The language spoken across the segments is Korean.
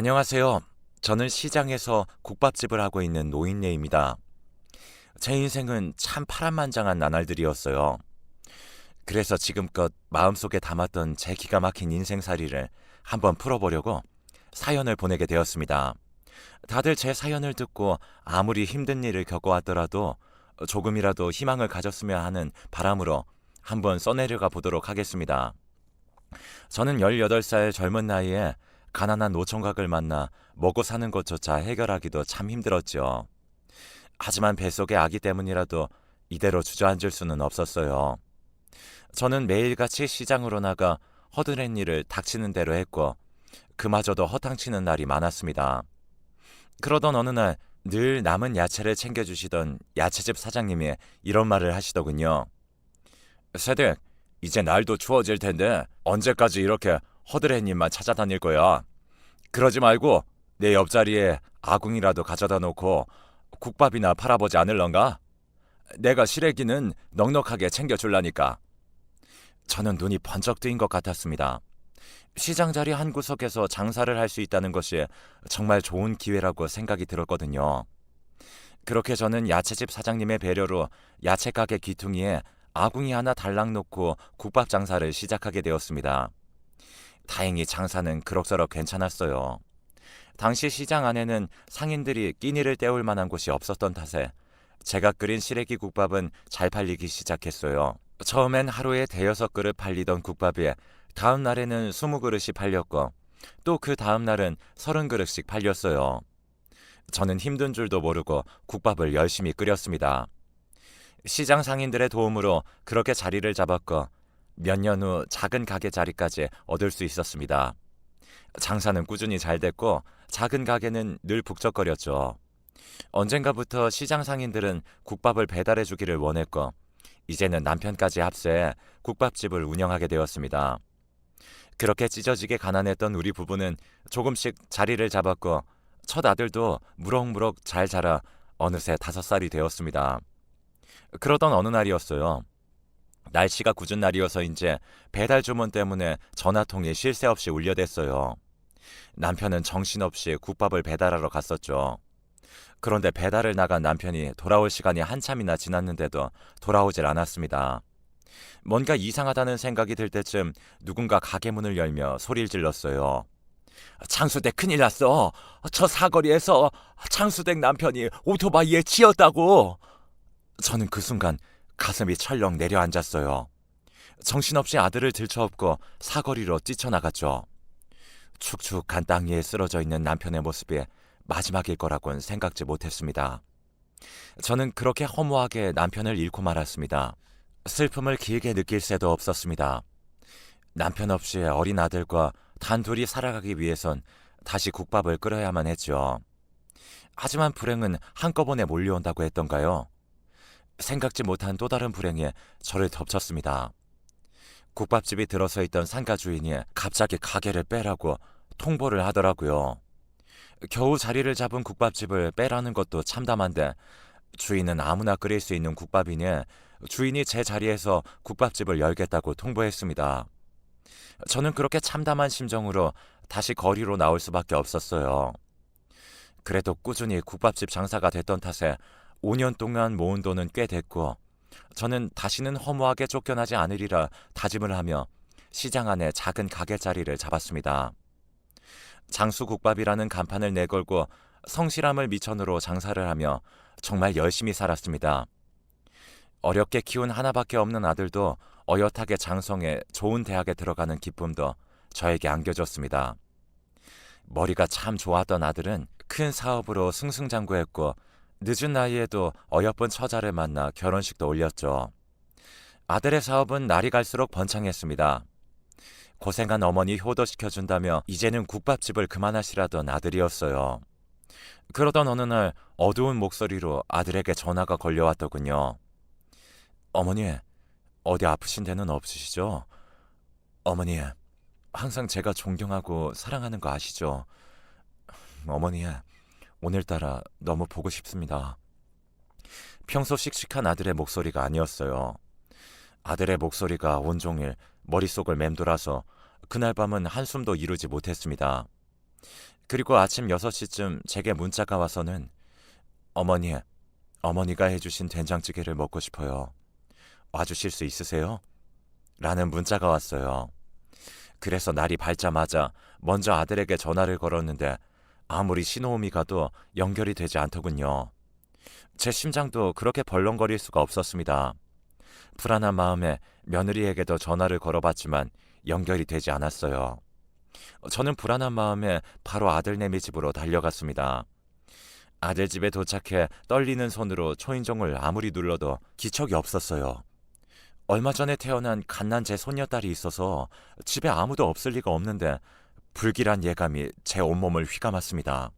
안녕하세요. 저는 시장에서 국밥집을 하고 있는 노인네입니다. 제 인생은 참 파란만장한 나날들이었어요. 그래서 지금껏 마음속에 담았던 제 기가 막힌 인생살이를 한번 풀어보려고 사연을 보내게 되었습니다. 다들 제 사연을 듣고 아무리 힘든 일을 겪어왔더라도 조금이라도 희망을 가졌으면 하는 바람으로 한번 써내려가 보도록 하겠습니다. 저는 18살 젊은 나이에 가난한 노총각을 만나 먹고 사는 것조차 해결하기도 참 힘들었죠. 하지만 뱃속의 아기 때문이라도 이대로 주저앉을 수는 없었어요. 저는 매일같이 시장으로 나가 허드렛 일을 닥치는 대로 했고 그마저도 허탕치는 날이 많았습니다. 그러던 어느 날 늘 남은 야채를 챙겨주시던 야채집 사장님이 이런 말을 하시더군요. 세댁, 이제 날도 추워질 텐데 언제까지 이렇게 허드렛님만 찾아다닐 거야? 그러지 말고 내 옆자리에 아궁이라도 가져다 놓고 국밥이나 팔아보지 않을런가? 내가 시래기는 넉넉하게 챙겨줄라니까. 저는 눈이 번쩍 뜨인 것 같았습니다. 시장 자리 한 구석에서 장사를 할 수 있다는 것이 정말 좋은 기회라고 생각이 들었거든요. 그렇게 저는 야채집 사장님의 배려로 야채 가게 귀퉁이에 아궁이 하나 달랑 놓고 국밥 장사를 시작하게 되었습니다. 다행히 장사는 그럭저럭 괜찮았어요. 당시 시장 안에는 상인들이 끼니를 때울 만한 곳이 없었던 탓에 제가 끓인 시래기 국밥은 잘 팔리기 시작했어요. 처음엔 하루에 대여섯 그릇 팔리던 국밥이 다음 날에는 20그릇이 팔렸고 또 그 다음 날은 30그릇씩 팔렸어요. 저는 힘든 줄도 모르고 국밥을 열심히 끓였습니다. 시장 상인들의 도움으로 그렇게 자리를 잡았고 몇 년 후 작은 가게 자리까지 얻을 수 있었습니다. 장사는 꾸준히 잘 됐고 작은 가게는 늘 북적거렸죠. 언젠가부터 시장 상인들은 국밥을 배달해 주기를 원했고 이제는 남편까지 합세해 국밥집을 운영하게 되었습니다. 그렇게 찢어지게 가난했던 우리 부부는 조금씩 자리를 잡았고 첫 아들도 무럭무럭 잘 자라 어느새 5살이 되었습니다. 그러던 어느 날이었어요. 날씨가 궂은 날이어서인지 배달 주문 때문에 전화통이 쉴 새 없이 울려댔어요. 남편은 정신없이 국밥을 배달하러 갔었죠. 그런데 배달을 나간 남편이 돌아올 시간이 한참이나 지났는데도 돌아오질 않았습니다. 뭔가 이상하다는 생각이 들 때쯤 누군가 가게 문을 열며 소리를 질렀어요. 장수댁 큰일 났어. 저 사거리에서 장수댁 남편이 오토바이에 치였다고. 저는 그 순간 가슴이 철렁 내려앉았어요. 정신없이 아들을 들쳐업고 사거리로 뛰쳐나갔죠. 축축한 땅 위에 쓰러져 있는 남편의 모습이 마지막일 거라고는 생각지 못했습니다. 저는 그렇게 허무하게 남편을 잃고 말았습니다. 슬픔을 길게 느낄 새도 없었습니다. 남편 없이 어린 아들과 단둘이 살아가기 위해선 다시 국밥을 끓여야만 했죠. 하지만 불행은 한꺼번에 몰려온다고 했던가요? 생각지 못한 또 다른 불행이 저를 덮쳤습니다. 국밥집이 들어서 있던 상가 주인이 갑자기 가게를 빼라고 통보를 하더라고요. 겨우 자리를 잡은 국밥집을 빼라는 것도 참담한데 주인은 아무나 끓일 수 있는 국밥이니 주인이 제 자리에서 국밥집을 열겠다고 통보했습니다. 저는 그렇게 참담한 심정으로 다시 거리로 나올 수밖에 없었어요. 그래도 꾸준히 국밥집 장사가 됐던 탓에 5년 동안 모은 돈은 꽤 됐고 저는 다시는 허무하게 쫓겨나지 않으리라 다짐을 하며 시장 안에 작은 가게 자리를 잡았습니다. 장수국밥이라는 간판을 내걸고 성실함을 미천으로 장사를 하며 정말 열심히 살았습니다. 어렵게 키운 하나밖에 없는 아들도 어엿하게 장성해 좋은 대학에 들어가는 기쁨도 저에게 안겨줬습니다. 머리가 참 좋았던 아들은 큰 사업으로 승승장구했고 늦은 나이에도 어여쁜 처자를 만나 결혼식도 올렸죠. 아들의 사업은 날이 갈수록 번창했습니다. 고생한 어머니 효도시켜준다며 이제는 국밥집을 그만하시라던 아들이었어요. 그러던 어느 날 어두운 목소리로 아들에게 전화가 걸려왔더군요. 어머니, 어디 아프신 데는 없으시죠? 어머니, 항상 제가 존경하고 사랑하는 거 아시죠? 어머니, 오늘따라 너무 보고 싶습니다. 평소 씩씩한 아들의 목소리가 아니었어요. 아들의 목소리가 온종일 머릿속을 맴돌아서 그날 밤은 한숨도 이루지 못했습니다. 그리고 아침 6시쯤 제게 문자가 와서는 어머니, 어머니가 해주신 된장찌개를 먹고 싶어요. 와주실 수 있으세요? 라는 문자가 왔어요. 그래서 날이 밝자마자 먼저 아들에게 전화를 걸었는데 아무리 신호음이 가도 연결이 되지 않더군요. 제 심장도 그렇게 벌렁거릴 수가 없었습니다. 불안한 마음에 며느리에게도 전화를 걸어봤지만 연결이 되지 않았어요. 저는 불안한 마음에 바로 아들내미 집으로 달려갔습니다. 아들 집에 도착해 떨리는 손으로 초인종을 아무리 눌러도 기척이 없었어요. 얼마 전에 태어난 갓난 제 손녀딸이 있어서 집에 아무도 없을 리가 없는데 불길한 예감이 제 온몸을 휘감았습니다.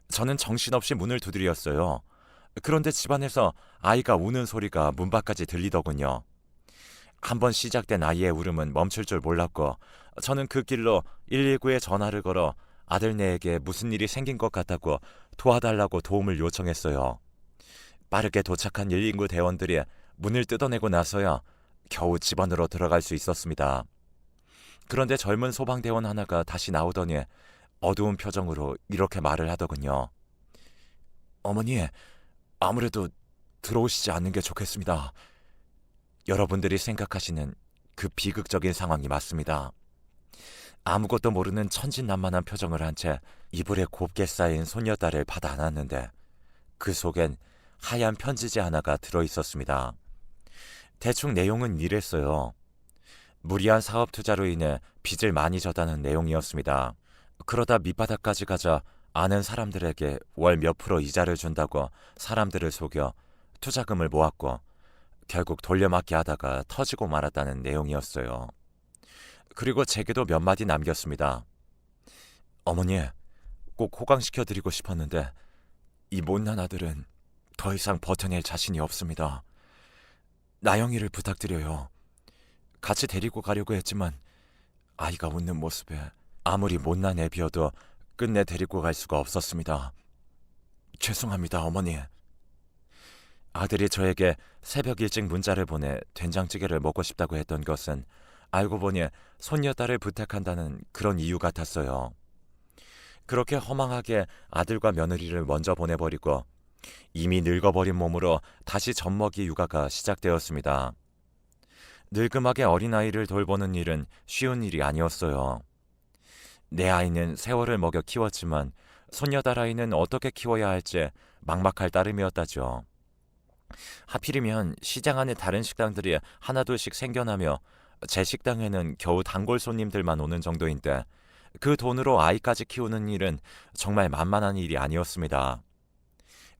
저는 정신없이 문을 두드렸어요. 그런데 집안에서 아이가 우는 소리가 문 밖까지 들리더군요. 한번 시작된 아이의 울음은 멈출 줄 몰랐고 저는 그 길로 119에 전화를 걸어 아들네에게 무슨 일이 생긴 것 같다고 도와달라고 도움을 요청했어요. 빠르게 도착한 119 대원들이 문을 뜯어내고 나서야 겨우 집 안으로 들어갈 수 있었습니다. 그런데 젊은 소방대원 하나가 다시 나오더니 어두운 표정으로 이렇게 말을 하더군요. 어머니, 아무래도 들어오시지 않는 게 좋겠습니다. 여러분들이 생각하시는 그 비극적인 상황이 맞습니다. 아무것도 모르는 천진난만한 표정을 한 채 이불에 곱게 쌓인 손녀딸을 받아 안았는데 그 속엔 하얀 편지지 하나가 들어있었습니다. 대충 내용은 이랬어요. 무리한 사업 투자로 인해 빚을 많이 졌다는 내용이었습니다. 그러다 밑바닥까지 가자 아는 사람들에게 월 몇 프로 이자를 준다고 사람들을 속여 투자금을 모았고 결국 돌려막기 하다가 터지고 말았다는 내용이었어요. 그리고 제게도 몇 마디 남겼습니다. 어머니, 꼭 호강시켜드리고 싶었는데 이 못난 아들은 더 이상 버텨낼 자신이 없습니다. 나영이를 부탁드려요. 같이 데리고 가려고 했지만 아이가 웃는 모습에 아무리 못난 애비여도 끝내 데리고 갈 수가 없었습니다. 죄송합니다, 어머니. 아들이 저에게 새벽 일찍 문자를 보내 된장찌개를 먹고 싶다고 했던 것은 알고 보니 손녀딸을 부탁한다는 그런 이유 같았어요. 그렇게 허망하게 아들과 며느리를 먼저 보내버리고 이미 늙어버린 몸으로 다시 젖먹이 육아가 시작되었습니다. 늙음하게 어린아이를 돌보는 일은 쉬운 일이 아니었어요. 내 아이는 세월을 먹여 키웠지만 손녀딸 아이는 어떻게 키워야 할지 막막할 따름이었다죠. 하필이면 시장 안에 다른 식당들이 하나둘씩 생겨나며 제 식당에는 겨우 단골 손님들만 오는 정도인데 그 돈으로 아이까지 키우는 일은 정말 만만한 일이 아니었습니다.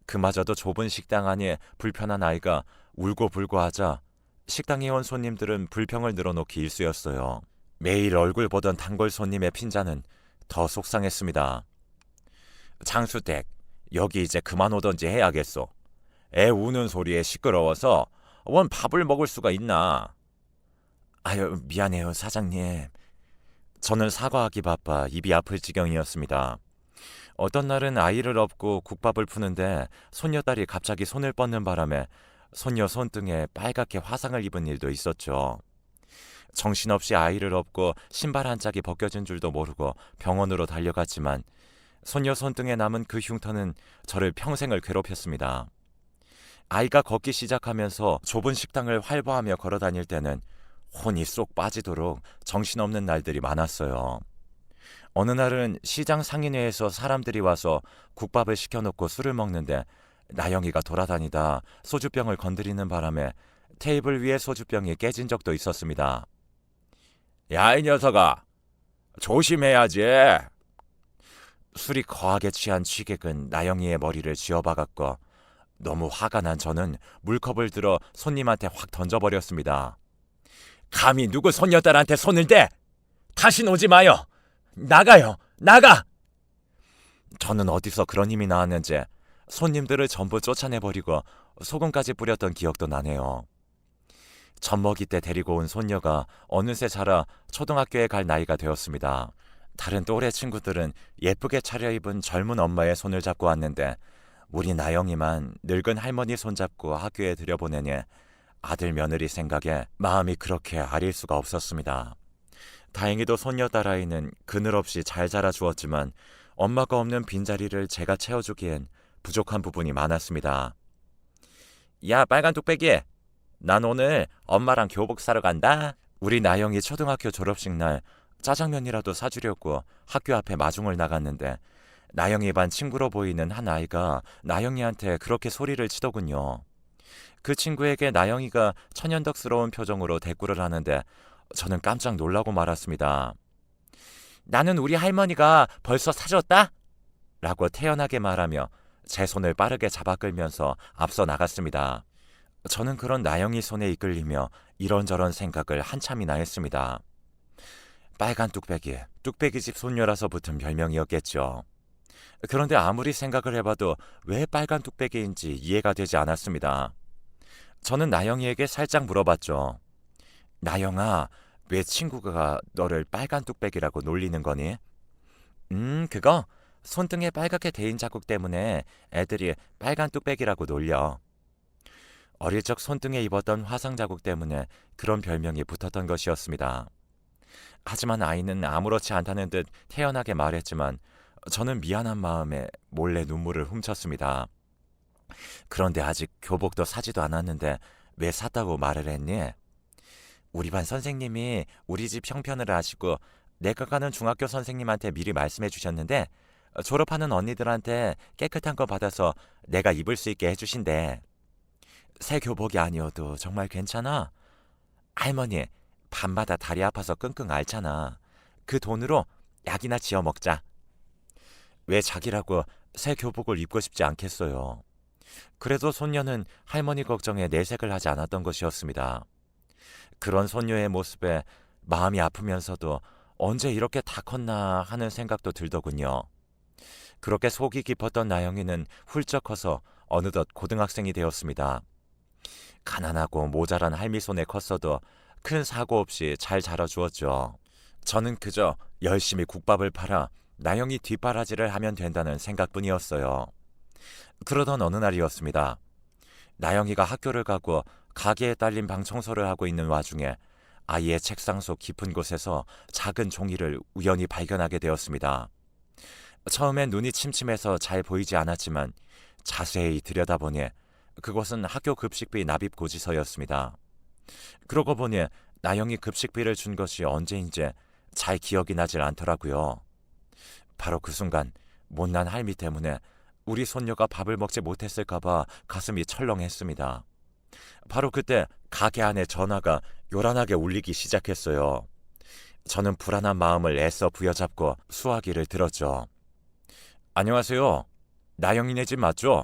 그마저도 좁은 식당 안에 불편한 아이가 울고불고 하자 식당에 온 손님들은 불평을 늘어놓기 일쑤였어요. 매일 얼굴 보던 단골 손님의 핀잔은 더 속상했습니다. 장수댁, 여기 이제 그만 오던지 해야겠소. 애 우는 소리에 시끄러워서 원 밥을 먹을 수가 있나. 아유, 미안해요, 사장님. 저는 사과하기 바빠 입이 아플 지경이었습니다. 어떤 날은 아이를 업고 국밥을 푸는데 손녀딸이 갑자기 손을 뻗는 바람에 손녀 손등에 빨갛게 화상을 입은 일도 있었죠. 정신없이 아이를 업고 신발 한 짝이 벗겨진 줄도 모르고 병원으로 달려갔지만 손녀 손등에 남은 그 흉터는 저를 평생을 괴롭혔습니다. 아이가 걷기 시작하면서 좁은 식당을 활보하며 걸어다닐 때는 혼이 쏙 빠지도록 정신없는 날들이 많았어요. 어느 날은 시장 상인회에서 사람들이 와서 국밥을 시켜놓고 술을 먹는데 나영이가 돌아다니다 소주병을 건드리는 바람에 테이블 위에 소주병이 깨진 적도 있었습니다. 야, 이 녀석아, 조심해야지. 술이 거하게 취한 취객은 나영이의 머리를 쥐어박았고 너무 화가 난 저는 물컵을 들어 손님한테 확 던져버렸습니다. 감히 누구 손녀딸한테 손을 대! 다신 오지 마요! 나가요! 나가! 저는 어디서 그런 힘이 나왔는지 손님들을 전부 쫓아내버리고 소금까지 뿌렸던 기억도 나네요. 젖먹이 때 데리고 온 손녀가 어느새 자라 초등학교에 갈 나이가 되었습니다. 다른 또래 친구들은 예쁘게 차려입은 젊은 엄마의 손을 잡고 왔는데 우리 나영이만 늙은 할머니 손잡고 학교에 들여보내니 아들 며느리 생각에 마음이 그렇게 아릴 수가 없었습니다. 다행히도 손녀딸 아이는 그늘없이 잘 자라주었지만 엄마가 없는 빈자리를 제가 채워주기엔 부족한 부분이 많았습니다. 야, 빨간 뚝배기! 난 오늘 엄마랑 교복 사러 간다. 우리 나영이 초등학교 졸업식 날 짜장면이라도 사주려고 학교 앞에 마중을 나갔는데 나영이 반 친구로 보이는 한 아이가 나영이한테 그렇게 소리를 치더군요. 그 친구에게 나영이가 천연덕스러운 표정으로 대꾸를 하는데 저는 깜짝 놀라고 말았습니다. 나는 우리 할머니가 벌써 사줬다? 라고 태연하게 말하며 제 손을 빠르게 잡아 끌면서 앞서 나갔습니다. 저는 그런 나영이 손에 이끌리며 이런저런 생각을 한참이나 했습니다. 빨간 뚝배기, 뚝배기집 손녀라서 붙은 별명이었겠죠. 그런데 아무리 생각을 해봐도 왜 빨간 뚝배기인지 이해가 되지 않았습니다. 저는 나영이에게 살짝 물어봤죠. 나영아, 왜 친구가 너를 빨간 뚝배기라고 놀리는 거니? 그거 손등에 빨갛게 대인 자국 때문에 애들이 빨간 뚝배기라고 놀려. 어릴 적 손등에 입었던 화상 자국 때문에 그런 별명이 붙었던 것이었습니다. 하지만 아이는 아무렇지 않다는 듯 태연하게 말했지만 저는 미안한 마음에 몰래 눈물을 훔쳤습니다. 그런데 아직 교복도 사지도 않았는데 왜 샀다고 말을 했니? 우리 반 선생님이 우리 집 형편을 아시고 내가 가는 중학교 선생님한테 미리 말씀해 주셨는데 졸업하는 언니들한테 깨끗한 거 받아서 내가 입을 수 있게 해주신대. 새 교복이 아니어도 정말 괜찮아? 할머니, 밤마다 다리 아파서 끙끙 앓잖아. 그 돈으로 약이나 지어 먹자. 왜 자기라고 새 교복을 입고 싶지 않겠어요. 그래도 손녀는 할머니 걱정에 내색을 하지 않았던 것이었습니다. 그런 손녀의 모습에 마음이 아프면서도 언제 이렇게 다 컸나 하는 생각도 들더군요. 그렇게 속이 깊었던 나영이는 훌쩍 커서 어느덧 고등학생이 되었습니다. 가난하고 모자란 할미 손에 컸어도 큰 사고 없이 잘 자라주었죠. 저는 그저 열심히 국밥을 팔아 나영이 뒷바라지를 하면 된다는 생각뿐이었어요. 그러던 어느 날이었습니다. 나영이가 학교를 가고 가게에 딸린 방 청소를 하고 있는 와중에 아이의 책상 속 깊은 곳에서 작은 종이를 우연히 발견하게 되었습니다. 처음엔 눈이 침침해서 잘 보이지 않았지만 자세히 들여다보니 그것은 학교 급식비 납입 고지서였습니다. 그러고 보니 나영이 급식비를 준 것이 언제인지 잘 기억이 나질 않더라고요. 바로 그 순간 못난 할미 때문에 우리 손녀가 밥을 먹지 못했을까봐 가슴이 철렁했습니다. 바로 그때 가게 안에 전화가 요란하게 울리기 시작했어요. 저는 불안한 마음을 애써 부여잡고 수화기를 들었죠. 안녕하세요. 나영이네 집 맞죠?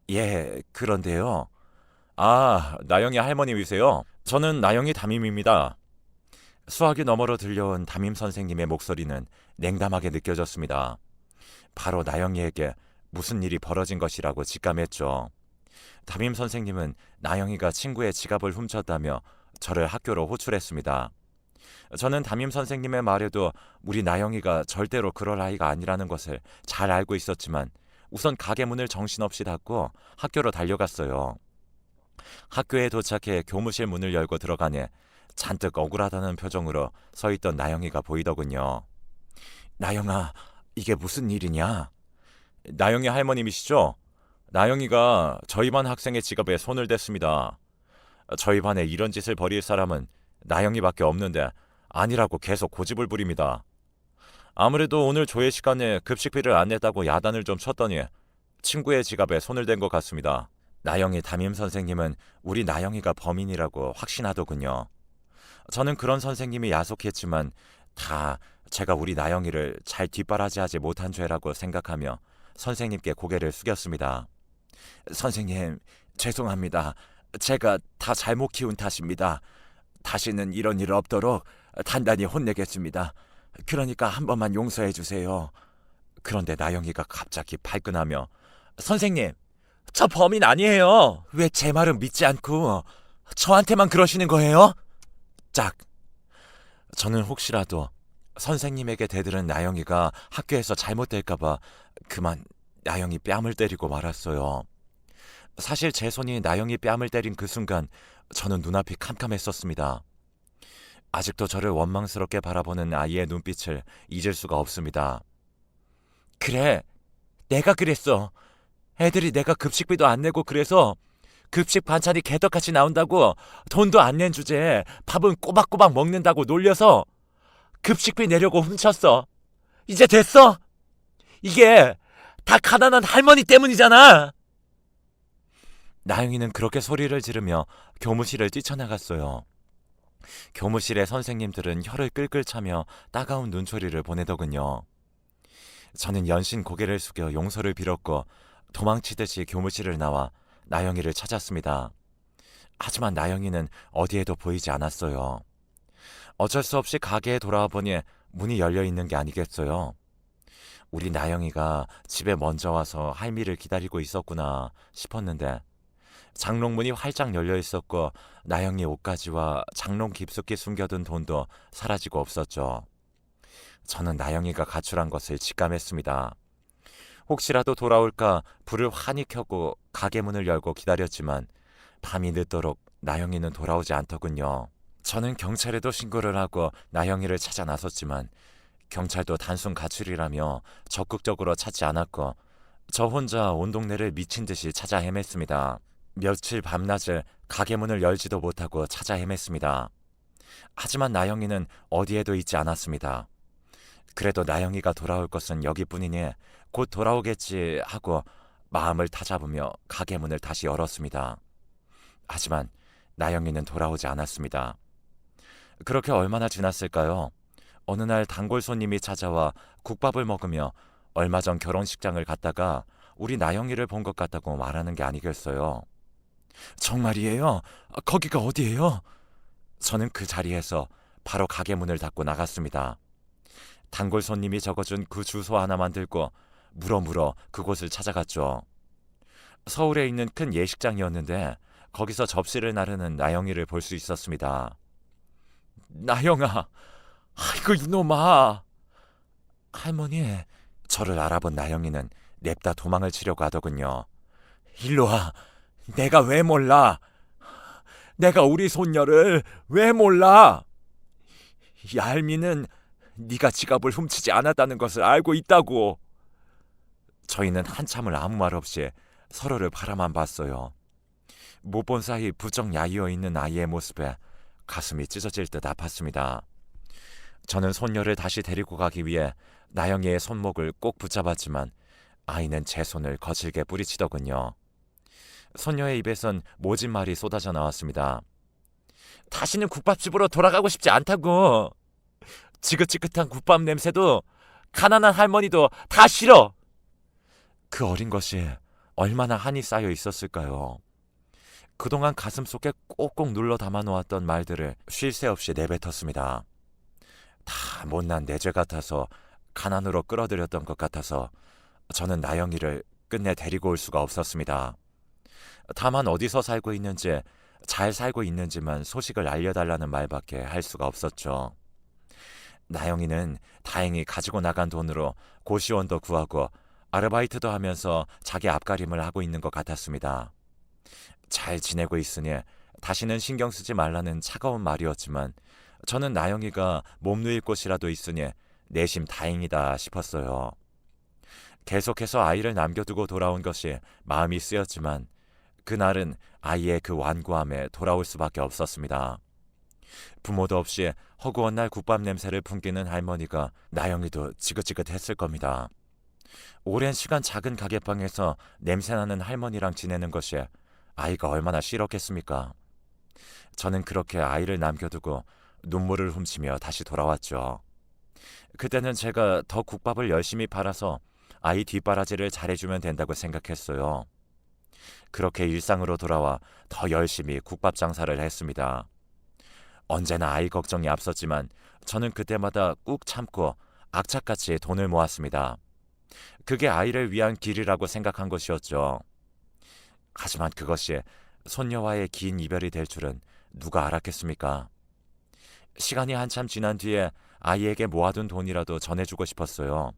예, 그런데요. 아, 나영이 할머님이세요? 저는 나영이 담임입니다. 수화기 너머로 들려온 담임 선생님의 목소리는 냉담하게 느껴졌습니다. 바로 나영이에게 무슨 일이 벌어진 것이라고 직감했죠. 담임 선생님은 나영이가 친구의 지갑을 훔쳤다며 저를 학교로 호출했습니다. 저는 담임 선생님의 말에도 우리 나영이가 절대로 그럴 아이가 아니라는 것을 잘 알고 있었지만 우선 가게 문을 정신없이 닫고 학교로 달려갔어요. 학교에 도착해 교무실 문을 열고 들어가니 잔뜩 억울하다는 표정으로 서 있던 나영이가 보이더군요. 나영아, 이게 무슨 일이냐? 나영이 할머님이시죠? 나영이가 저희 반 학생의 지갑에 손을 댔습니다. 저희 반에 이런 짓을 벌일 사람은 나영이밖에 없는데 아니라고 계속 고집을 부립니다. 아무래도 오늘 조회 시간에 급식비를 안 냈다고 야단을 좀 쳤더니 친구의 지갑에 손을 댄 것 같습니다. 나영이 담임 선생님은 우리 나영이가 범인이라고 확신하더군요. 저는 그런 선생님이 야속했지만 다 제가 우리 나영이를 잘 뒷바라지하지 못한 죄라고 생각하며 선생님께 고개를 숙였습니다. 선생님, 죄송합니다. 제가 다 잘못 키운 탓입니다. 다시는 이런 일 없도록 단단히 혼내겠습니다. 그러니까 한 번만 용서해 주세요. 그런데 나영이가 갑자기 발끈하며 선생님, 저 범인 아니에요. 왜 제 말은 믿지 않고 저한테만 그러시는 거예요? 짝. 저는 혹시라도 선생님에게 대들은 나영이가 학교에서 잘못될까봐 그만 나영이 뺨을 때리고 말았어요. 사실 제 손이 나영이 뺨을 때린 그 순간 저는 눈앞이 캄캄했었습니다. 아직도 저를 원망스럽게 바라보는 아이의 눈빛을 잊을 수가 없습니다. 그래, 내가 그랬어. 애들이 내가 급식비도 안 내고 그래서 급식 반찬이 개떡같이 나온다고 돈도 안 낸 주제에 밥은 꼬박꼬박 먹는다고 놀려서 급식비 내려고 훔쳤어. 이제 됐어? 이게 다 가난한 할머니 때문이잖아. 나영이는 그렇게 소리를 지르며 교무실을 뛰쳐나갔어요. 교무실의 선생님들은 혀를 끌끌 차며 따가운 눈초리를 보내더군요. 저는 연신 고개를 숙여 용서를 빌었고 도망치듯이 교무실을 나와 나영이를 찾았습니다. 하지만 나영이는 어디에도 보이지 않았어요. 어쩔 수 없이 가게에 돌아와 보니 문이 열려 있는 게 아니겠어요. 우리 나영이가 집에 먼저 와서 할미를 기다리고 있었구나 싶었는데 장롱문이 활짝 열려 있었고 나영이 옷가지와 장롱 깊숙이 숨겨둔 돈도 사라지고 없었죠. 저는 나영이가 가출한 것을 직감했습니다. 혹시라도 돌아올까 불을 환히 켜고 가게 문을 열고 기다렸지만 밤이 늦도록 나영이는 돌아오지 않더군요. 저는 경찰에도 신고를 하고 나영이를 찾아 나섰지만 경찰도 단순 가출이라며 적극적으로 찾지 않았고 저 혼자 온 동네를 미친 듯이 찾아 헤맸습니다. 며칠 밤낮을 가게 문을 열지도 못하고 찾아 헤맸습니다. 하지만 나영이는 어디에도 있지 않았습니다. 그래도 나영이가 돌아올 것은 여기뿐이니 곧 돌아오겠지 하고 마음을 다잡으며 가게 문을 다시 열었습니다. 하지만 나영이는 돌아오지 않았습니다. 그렇게 얼마나 지났을까요? 어느 날 단골 손님이 찾아와 국밥을 먹으며 얼마 전 결혼식장을 갔다가 우리 나영이를 본 것 같다고 말하는 게 아니겠어요. 정말이에요? 거기가 어디예요? 저는 그 자리에서 바로 가게 문을 닫고 나갔습니다. 단골 손님이 적어준 그 주소 하나만 들고 물어 그곳을 찾아갔죠. 서울에 있는 큰 예식장이었는데 거기서 접시를 나르는 나영이를 볼 수 있었습니다. 나영아, 아이고 이놈아. 할머니, 저를 알아본 나영이는 냅다 도망을 치려고 하더군요. 일로 와. 내가 왜 몰라? 내가 우리 손녀를 왜 몰라? 얄미는 네가 지갑을 훔치지 않았다는 것을 알고 있다고. 저희는 한참을 아무 말 없이 서로를 바라만 봤어요. 못 본 사이 부쩍 야위어 있는 아이의 모습에 가슴이 찢어질 듯 아팠습니다. 저는 손녀를 다시 데리고 가기 위해 나영이의 손목을 꼭 붙잡았지만 아이는 제 손을 거칠게 뿌리치더군요. 손녀의 입에선 모진 말이 쏟아져 나왔습니다. 다시는 국밥집으로 돌아가고 싶지 않다고. 지긋지긋한 국밥 냄새도 가난한 할머니도 다 싫어. 그 어린 것이 얼마나 한이 쌓여 있었을까요? 그동안 가슴속에 꼭꼭 눌러 담아놓았던 말들을 쉴 새 없이 내뱉었습니다. 다 못난 내 죄 같아서 가난으로 끌어들였던 것 같아서 저는 나영이를 끝내 데리고 올 수가 없었습니다. 다만 어디서 살고 있는지, 잘 살고 있는지만 소식을 알려달라는 말밖에 할 수가 없었죠. 나영이는 다행히 가지고 나간 돈으로 고시원도 구하고 아르바이트도 하면서 자기 앞가림을 하고 있는 것 같았습니다. 잘 지내고 있으니 다시는 신경 쓰지 말라는 차가운 말이었지만 저는 나영이가 몸 누일 곳이라도 있으니 내심 다행이다 싶었어요. 계속해서 아이를 남겨두고 돌아온 것이 마음이 쓰였지만 그날은 아이의 그 완고함에 돌아올 수밖에 없었습니다. 부모도 없이 허구한 날 국밥 냄새를 풍기는 할머니가 나영이도 지긋지긋했을 겁니다. 오랜 시간 작은 가게방에서 냄새나는 할머니랑 지내는 것이 아이가 얼마나 싫었겠습니까? 저는 그렇게 아이를 남겨두고 눈물을 훔치며 다시 돌아왔죠. 그때는 제가 더 국밥을 열심히 팔아서 아이 뒷바라지를 잘해주면 된다고 생각했어요. 그렇게 일상으로 돌아와 더 열심히 국밥 장사를 했습니다. 언제나 아이 걱정이 앞섰지만 저는 그때마다 꾹 참고 악착같이 돈을 모았습니다. 그게 아이를 위한 길이라고 생각한 것이었죠. 하지만 그것이 손녀와의 긴 이별이 될 줄은 누가 알았겠습니까? 시간이 한참 지난 뒤에 아이에게 모아둔 돈이라도 전해주고 싶었어요.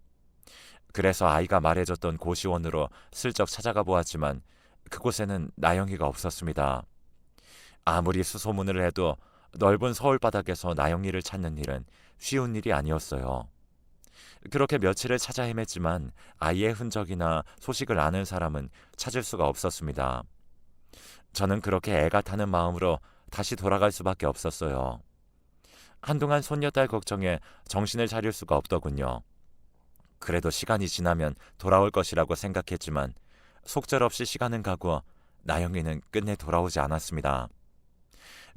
그래서 아이가 말해줬던 고시원으로 슬쩍 찾아가 보았지만 그곳에는 나영이가 없었습니다. 아무리 수소문을 해도 넓은 서울 바닥에서 나영이를 찾는 일은 쉬운 일이 아니었어요. 그렇게 며칠을 찾아 헤맸지만 아이의 흔적이나 소식을 아는 사람은 찾을 수가 없었습니다. 저는 그렇게 애가 타는 마음으로 다시 돌아갈 수밖에 없었어요. 한동안 손녀딸 걱정에 정신을 차릴 수가 없더군요. 그래도 시간이 지나면 돌아올 것이라고 생각했지만 속절없이 시간은 가고 나영이는 끝내 돌아오지 않았습니다.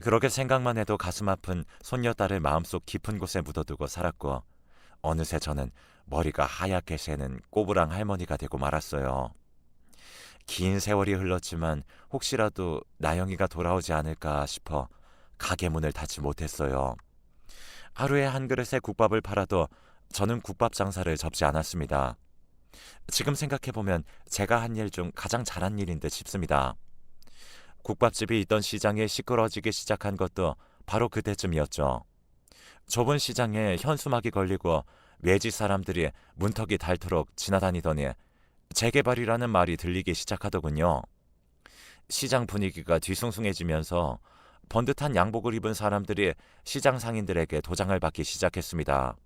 그렇게 생각만 해도 가슴 아픈 손녀딸을 마음속 깊은 곳에 묻어두고 살았고 어느새 저는 머리가 하얗게 새는 꼬부랑 할머니가 되고 말았어요. 긴 세월이 흘렀지만 혹시라도 나영이가 돌아오지 않을까 싶어 가게 문을 닫지 못했어요. 하루에 한 그릇의 국밥을 팔아도 저는 국밥 장사를 접지 않았습니다. 지금 생각해보면 제가 한 일 중 가장 잘한 일인 듯 싶습니다. 국밥집이 있던 시장에 시끄러지기 시작한 것도 바로 그때쯤이었죠. 좁은 시장에 현수막이 걸리고 외지 사람들이 문턱이 닳도록 지나다니더니 재개발이라는 말이 들리기 시작하더군요. 시장 분위기가 뒤숭숭해지면서 번듯한 양복을 입은 사람들이 시장 상인들에게 도장을 받기 시작했습니다.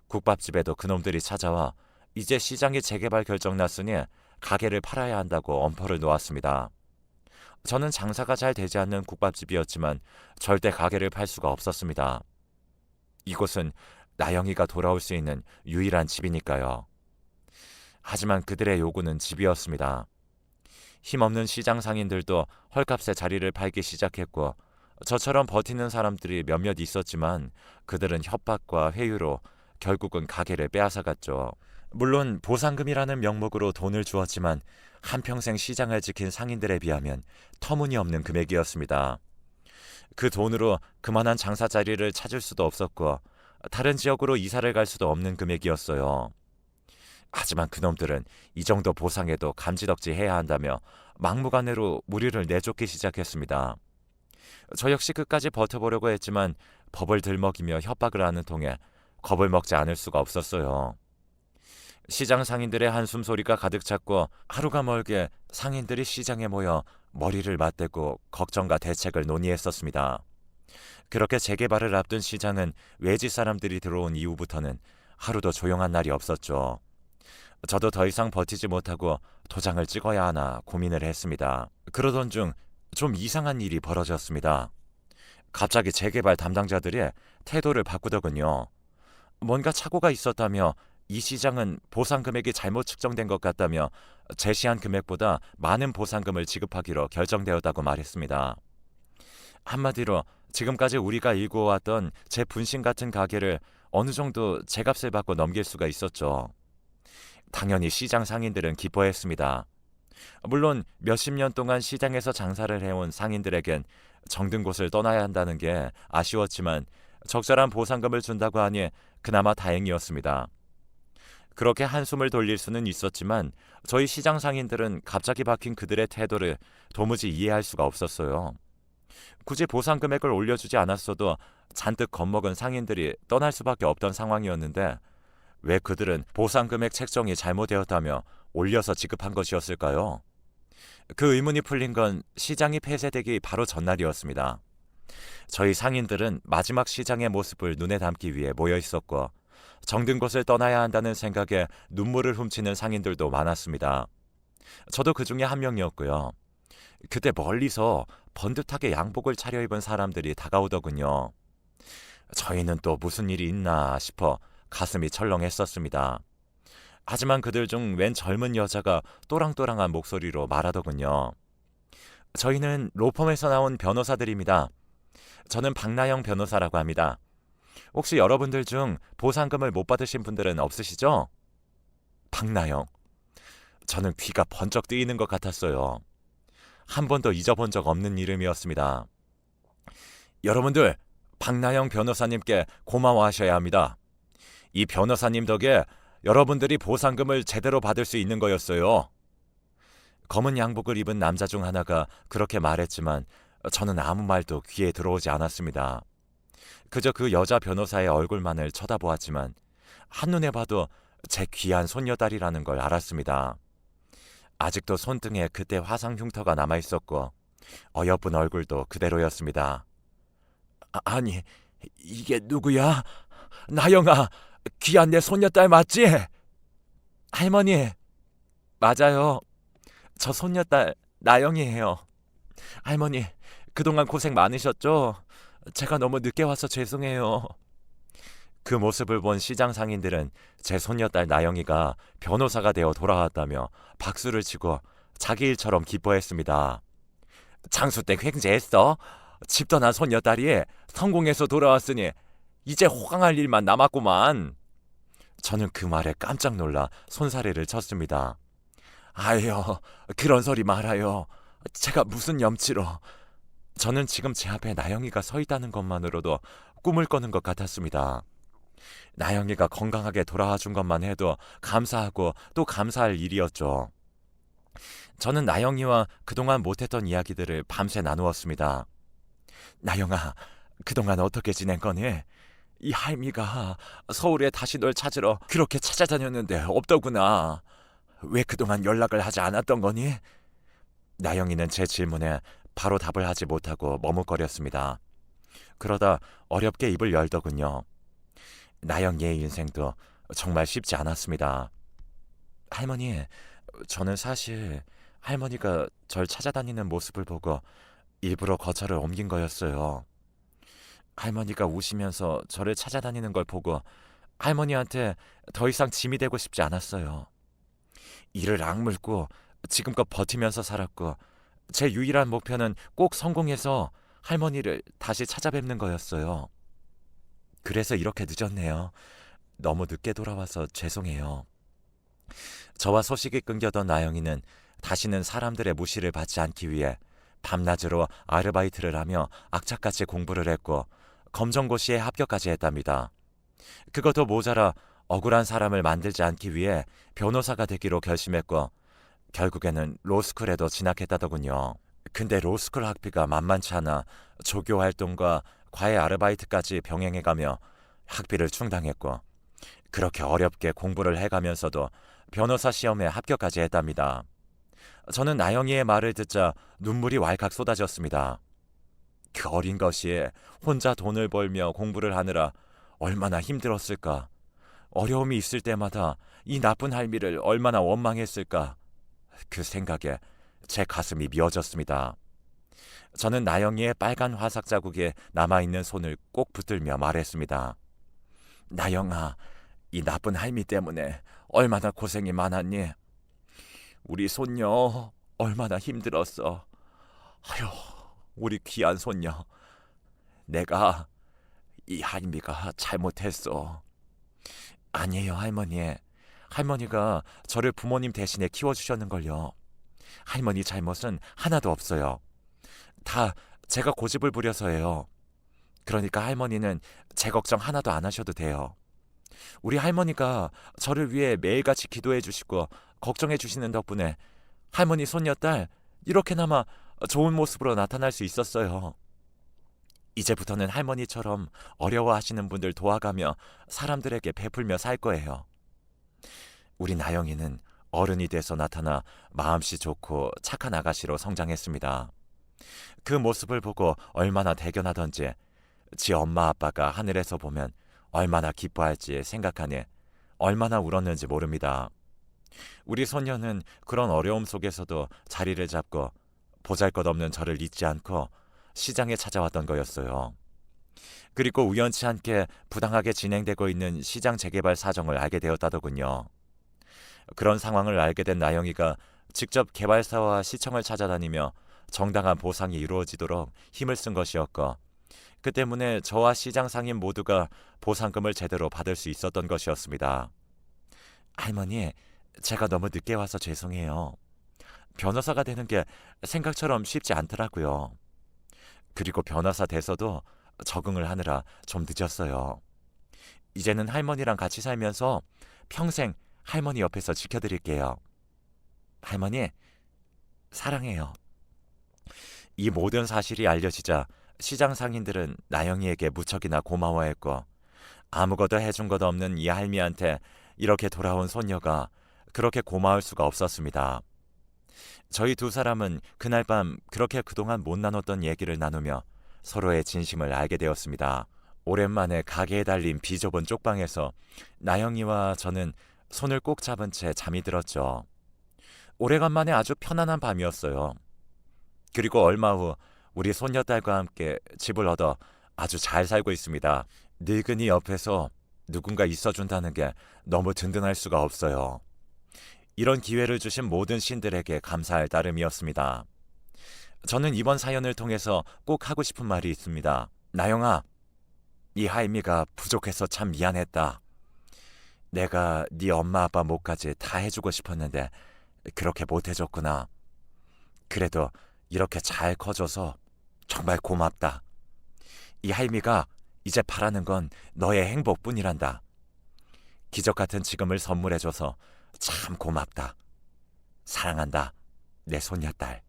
국밥집에도 그놈들이 찾아와 이제 시장이 재개발 결정났으니 가게를 팔아야 한다고 엄포를 놓았습니다. 저는 장사가 잘 되지 않는 국밥집이었지만 절대 가게를 팔 수가 없었습니다. 이곳은 나영이가 돌아올 수 있는 유일한 집이니까요. 하지만 그들의 요구는 집이었습니다. 힘없는 시장 상인들도 헐값에 자리를 팔기 시작했고 저처럼 버티는 사람들이 몇몇 있었지만 그들은 협박과 회유로 결국은 가게를 빼앗아갔죠. 물론 보상금이라는 명목으로 돈을 주었지만 한평생 시장을 지킨 상인들에 비하면 터무니없는 금액이었습니다. 그 돈으로 그만한 장사 자리를 찾을 수도 없었고 다른 지역으로 이사를 갈 수도 없는 금액이었어요. 하지만 그놈들은 이 정도 보상에도 감지덕지 해야 한다며 막무가내로 무리를 내쫓기 시작했습니다. 저 역시 끝까지 버텨보려고 했지만 법을 들먹이며 협박을 하는 통에 겁을 먹지 않을 수가 없었어요. 시장 상인들의 한숨소리가 가득 찼고 하루가 멀게 상인들이 시장에 모여 머리를 맞대고 걱정과 대책을 논의했었습니다. 그렇게 재개발을 앞둔 시장은 외지 사람들이 들어온 이후부터는 하루도 조용한 날이 없었죠. 저도 더 이상 버티지 못하고 도장을 찍어야 하나 고민을 했습니다. 그러던 중 좀 이상한 일이 벌어졌습니다. 갑자기 재개발 담당자들이 태도를 바꾸더군요. 뭔가 착오가 있었다며 이 시장은 보상 금액이 잘못 측정된 것 같다며 제시한 금액보다 많은 보상금을 지급하기로 결정되었다고 말했습니다. 한마디로 지금까지 우리가 일구어왔던 제 분신 같은 가게를 어느 정도 제값을 받고 넘길 수가 있었죠. 당연히 시장 상인들은 기뻐했습니다. 물론 몇십 년 동안 시장에서 장사를 해온 상인들에겐 정든 곳을 떠나야 한다는 게 아쉬웠지만 적절한 보상금을 준다고 하니 그나마 다행이었습니다. 그렇게 한숨을 돌릴 수는 있었지만 저희 시장 상인들은 갑자기 바뀐 그들의 태도를 도무지 이해할 수가 없었어요. 굳이 보상 금액을 올려주지 않았어도 잔뜩 겁먹은 상인들이 떠날 수밖에 없던 상황이었는데 왜 그들은 보상 금액 책정이 잘못되었다며 올려서 지급한 것이었을까요? 그 의문이 풀린 건 시장이 폐쇄되기 바로 전날이었습니다. 저희 상인들은 마지막 시장의 모습을 눈에 담기 위해 모여 있었고 정든 곳을 떠나야 한다는 생각에 눈물을 훔치는 상인들도 많았습니다. 저도 그 중에 한 명이었고요. 그때 멀리서 번듯하게 양복을 차려입은 사람들이 다가오더군요. 저희는 또 무슨 일이 있나 싶어 가슴이 철렁했었습니다. 하지만 그들 중 웬 젊은 여자가 또랑또랑한 목소리로 말하더군요. 저희는 로펌에서 나온 변호사들입니다. 저는 박나영 변호사라고 합니다. 혹시 여러분들 중 보상금을 못 받으신 분들은 없으시죠? 박나영. 저는 귀가 번쩍 뜨이는 것 같았어요. 한 번도 잊어본 적 없는 이름이었습니다. 여러분들, 박나영 변호사님께 고마워하셔야 합니다. 이 변호사님 덕에 여러분들이 보상금을 제대로 받을 수 있는 거였어요. 검은 양복을 입은 남자 중 하나가 그렇게 말했지만 저는 아무 말도 귀에 들어오지 않았습니다. 그저 그 여자 변호사의 얼굴만을 쳐다보았지만 한눈에 봐도 제 귀한 손녀딸이라는 걸 알았습니다. 아직도 손등에 그때 화상 흉터가 남아있었고 어여쁜 얼굴도 그대로였습니다. 아니, 이게 누구야? 나영아, 귀한 내 손녀딸 맞지? 할머니, 맞아요. 저 손녀딸 나영이에요. 할머니, 그동안 고생 많으셨죠? 제가 너무 늦게 와서 죄송해요. 그 모습을 본 시장 상인들은 제 손녀딸 나영이가 변호사가 되어 돌아왔다며 박수를 치고 자기 일처럼 기뻐했습니다. 장수 때 횡재했어? 집 떠난 손녀딸이 성공해서 돌아왔으니 이제 호강할 일만 남았구만. 저는 그 말에 깜짝 놀라 손사래를 쳤습니다. 아유, 그런 소리 말아요. 제가 무슨 염치로. 저는 지금 제 앞에 나영이가 서 있다는 것만으로도 꿈을 꿔는 것 같았습니다. 나영이가 건강하게 돌아와 준 것만 해도 감사하고 또 감사할 일이었죠. 저는 나영이와 그동안 못했던 이야기들을 밤새 나누었습니다. 나영아, 그동안 어떻게 지낸 거니? 이 할미가 서울에 다시 널 찾으러 그렇게 찾아다녔는데 없더구나. 왜 그동안 연락을 하지 않았던 거니? 나영이는 제 질문에 바로 답을 하지 못하고 머뭇거렸습니다. 그러다 어렵게 입을 열더군요. 나영이의 인생도 정말 쉽지 않았습니다. 할머니, 저는 사실 할머니가 절 찾아다니는 모습을 보고 일부러 거처를 옮긴 거였어요. 할머니가 우시면서 저를 찾아다니는 걸 보고 할머니한테 더 이상 짐이 되고 싶지 않았어요. 이를 악물고 지금껏 버티면서 살았고 제 유일한 목표는 꼭 성공해서 할머니를 다시 찾아뵙는 거였어요. 그래서 이렇게 늦었네요. 너무 늦게 돌아와서 죄송해요. 저와 소식이 끊겨던 나영이는 다시는 사람들의 무시를 받지 않기 위해 밤낮으로 아르바이트를 하며 악착같이 공부를 했고 검정고시에 합격까지 했답니다. 그것도 모자라 억울한 사람을 만들지 않기 위해 변호사가 되기로 결심했고 결국에는 로스쿨에도 진학했다더군요. 근데 로스쿨 학비가 만만치 않아 조교 활동과 과외 아르바이트까지 병행해가며 학비를 충당했고 그렇게 어렵게 공부를 해가면서도 변호사 시험에 합격까지 했답니다. 저는 나영이의 말을 듣자 눈물이 왈칵 쏟아졌습니다. 그 어린 것이 혼자 돈을 벌며 공부를 하느라 얼마나 힘들었을까. 어려움이 있을 때마다 이 나쁜 할미를 얼마나 원망했을까. 그 생각에 제 가슴이 미어졌습니다. 저는 나영이의 빨간 화삭 자국에 남아있는 손을 꼭 붙들며 말했습니다. 나영아, 이 나쁜 할미 때문에 얼마나 고생이 많았니? 우리 손녀 얼마나 힘들었어. 아휴, 우리 귀한 손녀. 내가 이 할미가 잘못했어. 아니에요, 할머니. 할머니가 저를 부모님 대신에 키워주셨는걸요. 할머니 잘못은 하나도 없어요. 다 제가 고집을 부려서예요. 그러니까 할머니는 제 걱정 하나도 안 하셔도 돼요. 우리 할머니가 저를 위해 매일같이 기도해 주시고 걱정해 주시는 덕분에 할머니 손녀딸 이렇게나마 좋은 모습으로 나타날 수 있었어요. 이제부터는 할머니처럼 어려워하시는 분들 도와가며 사람들에게 베풀며 살 거예요. 우리 나영이는 어른이 돼서 나타나 마음씨 좋고 착한 아가씨로 성장했습니다. 그 모습을 보고 얼마나 대견하던지 지 엄마 아빠가 하늘에서 보면 얼마나 기뻐할지 생각하니 얼마나 울었는지 모릅니다. 우리 손녀는 그런 어려움 속에서도 자리를 잡고 보잘것없는 저를 잊지 않고 시장에 찾아왔던 거였어요. 그리고 우연치 않게 부당하게 진행되고 있는 시장 재개발 사정을 알게 되었다더군요. 그런 상황을 알게 된 나영이가 직접 개발사와 시청을 찾아다니며 정당한 보상이 이루어지도록 힘을 쓴 것이었고 그 때문에 저와 시장 상인 모두가 보상금을 제대로 받을 수 있었던 것이었습니다. 할머니, 제가 너무 늦게 와서 죄송해요. 변호사가 되는 게 생각처럼 쉽지 않더라고요. 그리고 변호사 돼서도 적응을 하느라 좀 늦었어요. 이제는 할머니랑 같이 살면서 평생 할머니 옆에서 지켜드릴게요. 할머니, 사랑해요. 이 모든 사실이 알려지자 시장 상인들은 나영이에게 무척이나 고마워했고 아무것도 해준 것 없는 이 할미한테 이렇게 돌아온 손녀가 그렇게 고마울 수가 없었습니다. 저희 두 사람은 그날 밤 그렇게 그동안 못 나눴던 얘기를 나누며 서로의 진심을 알게 되었습니다. 오랜만에 가게에 달린 비좁은 쪽방에서 나영이와 저는 손을 꼭 잡은 채 잠이 들었죠. 오래간만에 아주 편안한 밤이었어요. 그리고 얼마 후 우리 손녀딸과 함께 집을 얻어 아주 잘 살고 있습니다. 늙은이 옆에서 누군가 있어준다는 게 너무 든든할 수가 없어요. 이런 기회를 주신 모든 신들에게 감사할 따름이었습니다. 저는 이번 사연을 통해서 꼭 하고 싶은 말이 있습니다. 나영아, 이 하임이가 부족해서 참 미안했다. 내가 네 엄마 아빠 몫까지 다 해주고 싶었는데 그렇게 못해줬구나. 그래도 이렇게 잘 커줘서 정말 고맙다. 이 하임이가 이제 바라는 건 너의 행복뿐이란다. 기적 같은 지금을 선물해줘서 참 고맙다. 사랑한다. 내 손녀딸.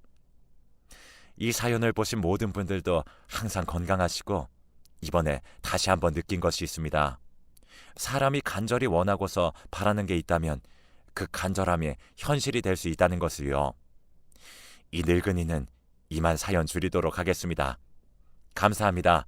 이 사연을 보신 모든 분들도 항상 건강하시고 이번에 다시 한번 느낀 것이 있습니다. 사람이 간절히 원하고서 바라는 게 있다면 그 간절함이 현실이 될 수 있다는 것을요. 이 늙은이는 이만 사연 줄이도록 하겠습니다. 감사합니다.